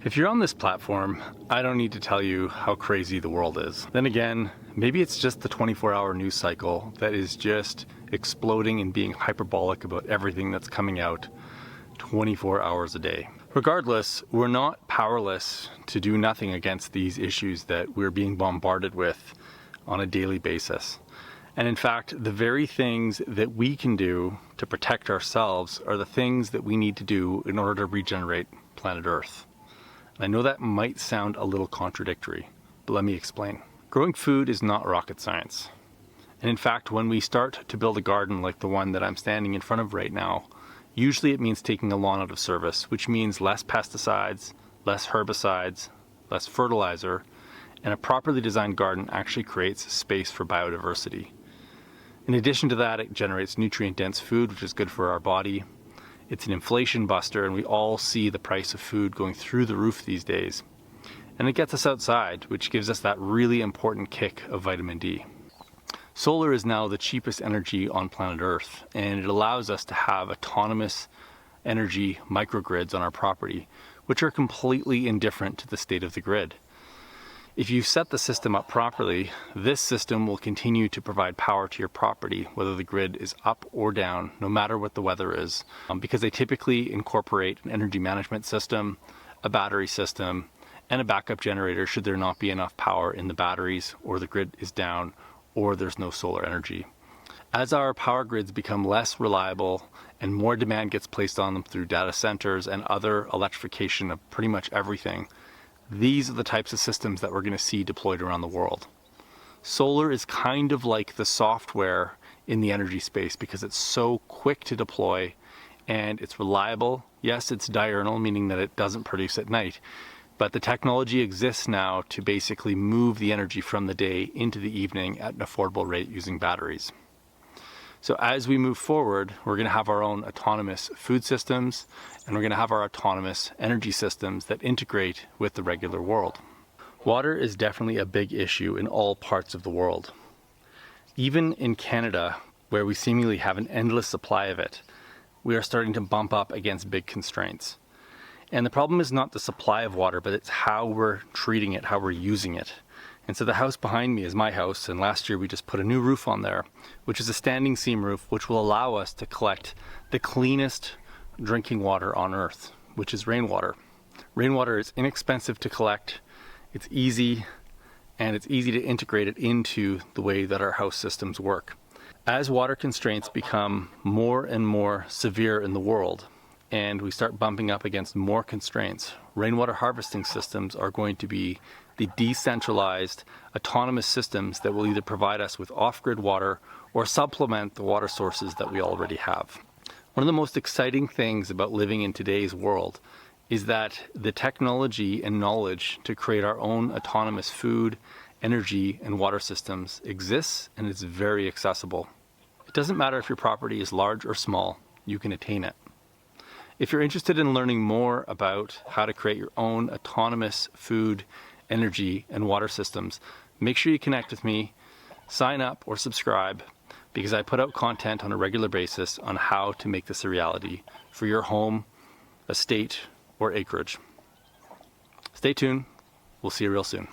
If you're on this platform, I don't need to tell you how crazy the world is. Then again, maybe it's just the 24-hour news cycle that is just exploding and being hyperbolic about everything that's coming out 24 hours a day. Regardless, we're not powerless to do nothing against these issues that we're being bombarded with on a daily basis. And in fact, the very things that we can do to protect ourselves are the things that we need to do in order to regenerate planet Earth. I know that might sound a little contradictory, but let me explain. Growing food is not rocket science. And in fact, when we start to build a garden like the one that I'm standing in front of right now, usually it means taking a lawn out of service, which means less pesticides, less herbicides, less fertilizer, and a properly designed garden actually creates space for biodiversity. In addition to that, it generates nutrient-dense food, which is good for our body. It's an inflation buster, and we all see the price of food going through the roof these days. And it gets us outside, which gives us that really important kick of vitamin D. Solar is now the cheapest energy on planet Earth, and it allows us to have autonomous energy microgrids on our property, which are completely indifferent to the state of the grid. If you set the system up properly, this system will continue to provide power to your property, whether the grid is up or down, no matter what the weather is, because they typically incorporate an energy management system, a battery system, and a backup generator should there not be enough power in the batteries, or the grid is down, or there's no solar energy. As our power grids become less reliable and more demand gets placed on them through data centers and other electrification of pretty much everything, these are the types of systems that we're going to see deployed around the world. Solar is kind of like the software in the energy space because it's so quick to deploy and it's reliable. Yes, it's diurnal, meaning that it doesn't produce at night, but the technology exists now to basically move the energy from the day into the evening at an affordable rate using batteries. So as we move forward, we're going to have our own autonomous food systems, and we're going to have our autonomous energy systems that integrate with the regular world. Water is definitely a big issue in all parts of the world. Even in Canada, where we seemingly have an endless supply of it, we are starting to bump up against big constraints. And the problem is not the supply of water, but it's how we're treating it, how we're using it. And so the house behind me is my house, and last year we just put a new roof on there, which is a standing seam roof, which will allow us to collect the cleanest drinking water on Earth, which is rainwater. Rainwater is inexpensive to collect, it's easy, and it's easy to integrate it into the way that our house systems work. As water constraints become more and more severe in the world, and we start bumping up against more constraints, rainwater harvesting systems are going to be the decentralized, autonomous systems that will either provide us with off-grid water or supplement the water sources that we already have. One of the most exciting things about living in today's world is that the technology and knowledge to create our own autonomous food, energy, and water systems exists, and it's very accessible. It doesn't matter if your property is large or small, you can attain it. If you're interested in learning more about how to create your own autonomous food, energy, and water systems, make sure you connect with me, sign up or subscribe, because I put out content on a regular basis on how to make this a reality for your home, estate, or acreage. Stay tuned. We'll see you real soon.